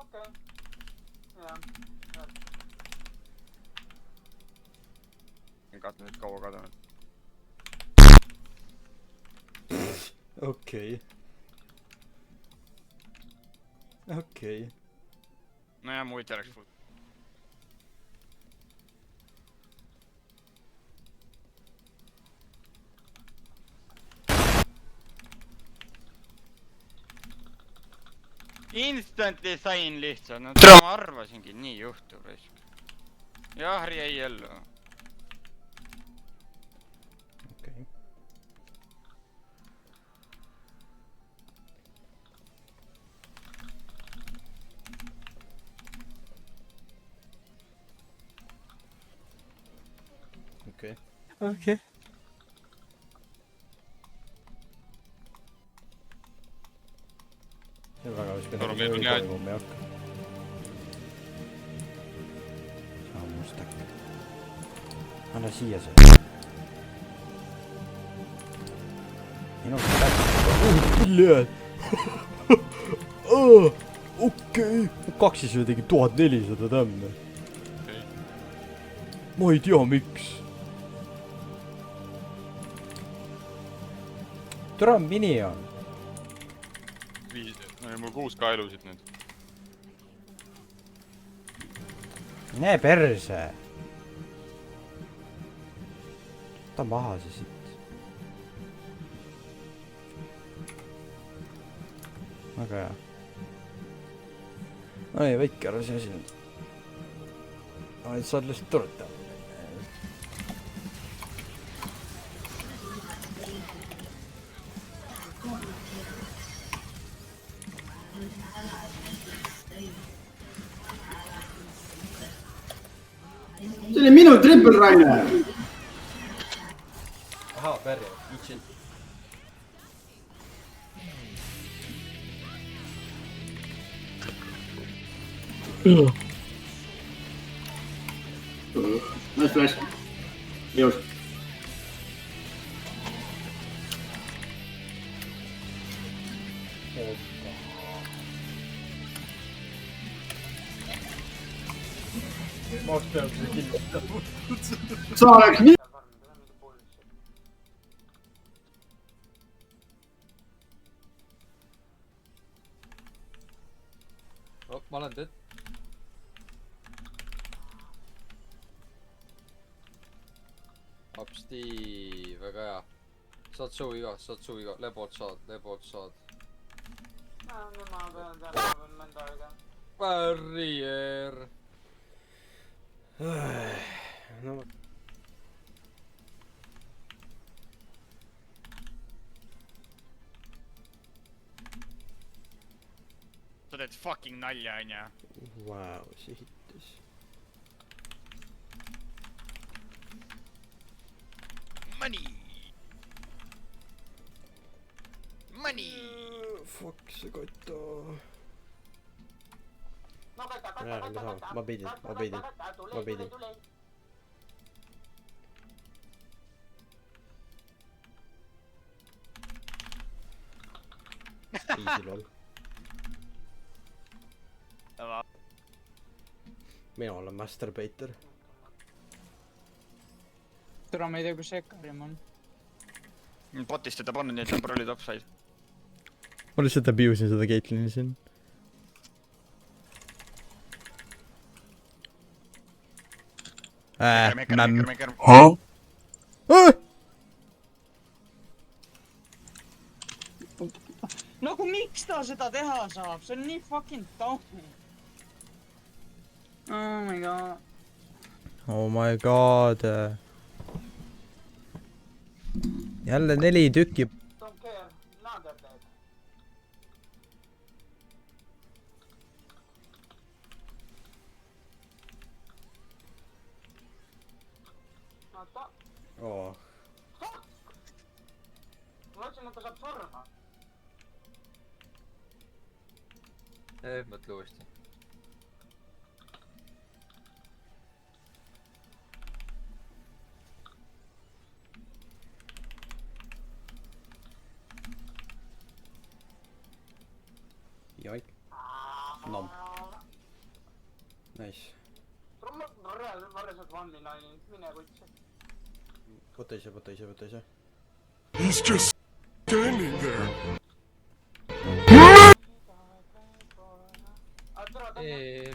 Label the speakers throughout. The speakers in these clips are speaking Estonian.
Speaker 1: okei. Jah.
Speaker 2: Kahtlen nüüd kaua kadunud.
Speaker 3: Okei.
Speaker 2: No ja multi oleks full. Instantly sain lihtsalt, no ma arvasingi, nii juhtub risk. Jahri jäi ellu.
Speaker 3: Okei. Okei. See on väga vist toimuma ei hakka. Sammustak. Anna siia see. Minu täpselt. Okei. Kaksis või tegi 1400 tämmi. Ma ei tea miks. Tore on mini on.
Speaker 2: Mul 6K elusid nüüd.
Speaker 3: Näe perse. Ta maha see siit. Väga hea. No ei, väike ära see asi nüüd. Saad lihtsalt turta.
Speaker 4: See oli minu triple raine.
Speaker 3: Aha, pärja, itšin.
Speaker 4: Nice flash. Jõus.
Speaker 3: Maaks peab see kindlasti.
Speaker 4: Sa oleks nii...
Speaker 3: Ma olen teed. Apsti, väga hea. Saad suviga, lebot saad.
Speaker 1: Nüüd ma pean täna mõnda aega.
Speaker 3: Barrier. No...
Speaker 2: Sa teed fucking nalja, onja.
Speaker 3: Vau, see hittis.
Speaker 2: Money!
Speaker 3: Fuck see kotta.
Speaker 1: No kotta.
Speaker 3: Ma peidin. Easy lol. Mina olen masturbator.
Speaker 5: Tere, ma ei tea, kus Ekarim on.
Speaker 2: Botist teda pannud, nii et number oli topside.
Speaker 3: Ma lihtsalt abusin seda Caitlini siin.
Speaker 2: Mekker.
Speaker 5: Nagu miks ta seda teha saab? See on nii fucking tahtnud. Oh my god.
Speaker 3: Oh my god. Jälle 4 tükki.
Speaker 1: Don't care, another dead. Oota.
Speaker 3: Oh.
Speaker 1: Ma mõtlesin, et ta saab surma.
Speaker 3: Mõtle uuesti. Joik. Nom.
Speaker 6: Nice.
Speaker 1: Varre saad vanni naine, mine kutsi.
Speaker 6: Võta ise.
Speaker 7: He's just standing there.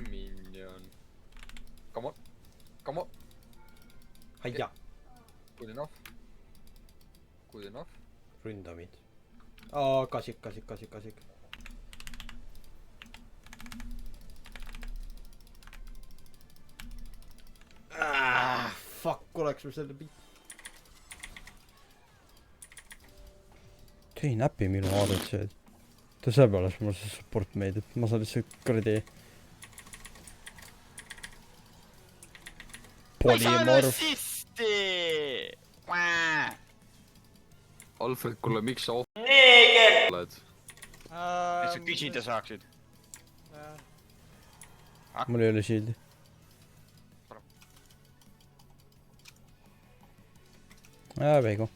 Speaker 3: Minion. Come on.
Speaker 6: Haia.
Speaker 3: Good enough.
Speaker 6: Ründa mind. Kasik. Fuck, oleks mul selle piit. Tei näpi minu ADC-d. Ta seepärast mul see support meeldib. Ma saan lihtsalt kuradi polümorf.
Speaker 2: assisti!
Speaker 3: Alfred, kuule, miks sa oled?
Speaker 2: Et sa küsida saaksid.
Speaker 6: Mul ei ole shield'i. Veigo.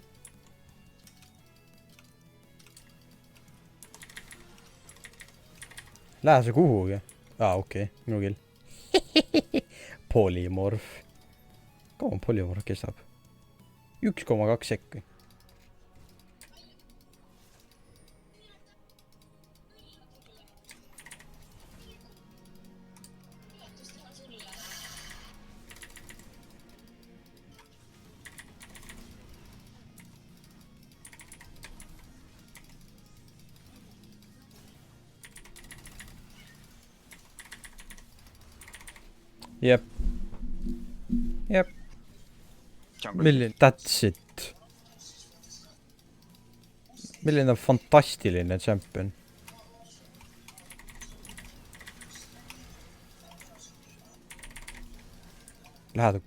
Speaker 6: Lähe sa kuhugi? Okei, minu kill. Polümorf. Kaua polümorf kestab? 1,2 sekki. Jep. Milline, that's it. Milline fantastiline champion. Lähed.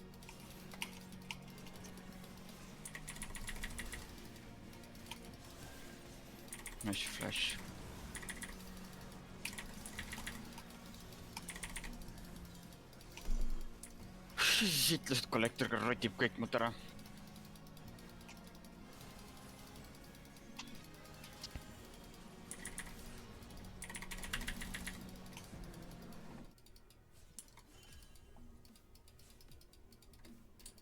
Speaker 2: Nice flash. Sitlast kollektoriga rotib kõik mut ära.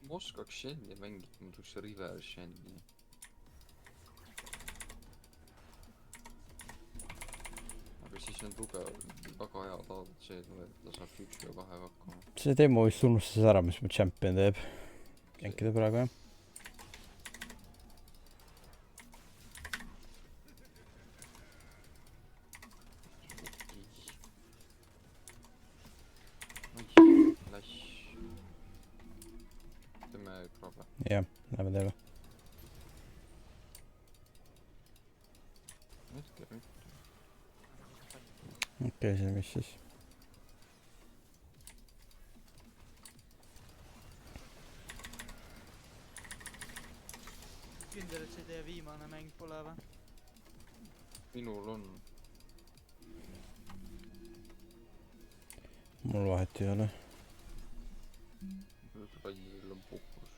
Speaker 3: Ma oskaks Shen'i mängida, ma tuleks River Shen'i. Aga siis on tugev, väga hea taadud see, et ta saab 1 või 2 hakkama.
Speaker 6: See demo vist unustas ära, mis mu champion teeb. Jänkida praegu, jah.
Speaker 3: Lash. Teeme krabbe.
Speaker 6: Jah, lähme teeme. Okei, see mis siis?
Speaker 5: Kindel, et see teie viimane mäng pole või?
Speaker 3: Minul on.
Speaker 6: Mul vahet ei ole.
Speaker 3: Rail on puhkus.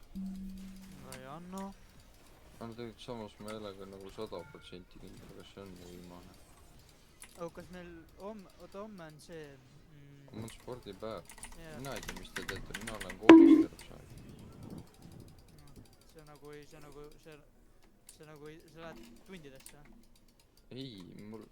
Speaker 5: Raianno.
Speaker 3: Aga tegelikult samas ma ei ole ka nagu 100% kindel, kas see on mu viimane.
Speaker 5: Kas meil oota homme on see...
Speaker 3: Mul on spordipäev.
Speaker 5: Yeah.
Speaker 3: Mina ei tea, mis te teete, mina olen koolis terve see aeg.
Speaker 5: See nagu sa lähed tundidesse?
Speaker 3: Ei, mul...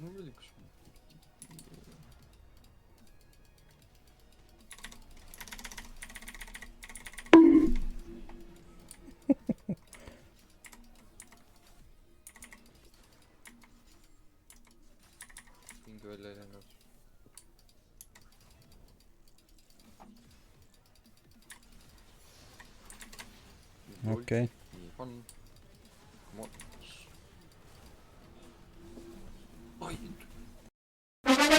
Speaker 3: Mul oli üks... Mingi välja ei läinud.
Speaker 6: Okei.
Speaker 3: Nii, on.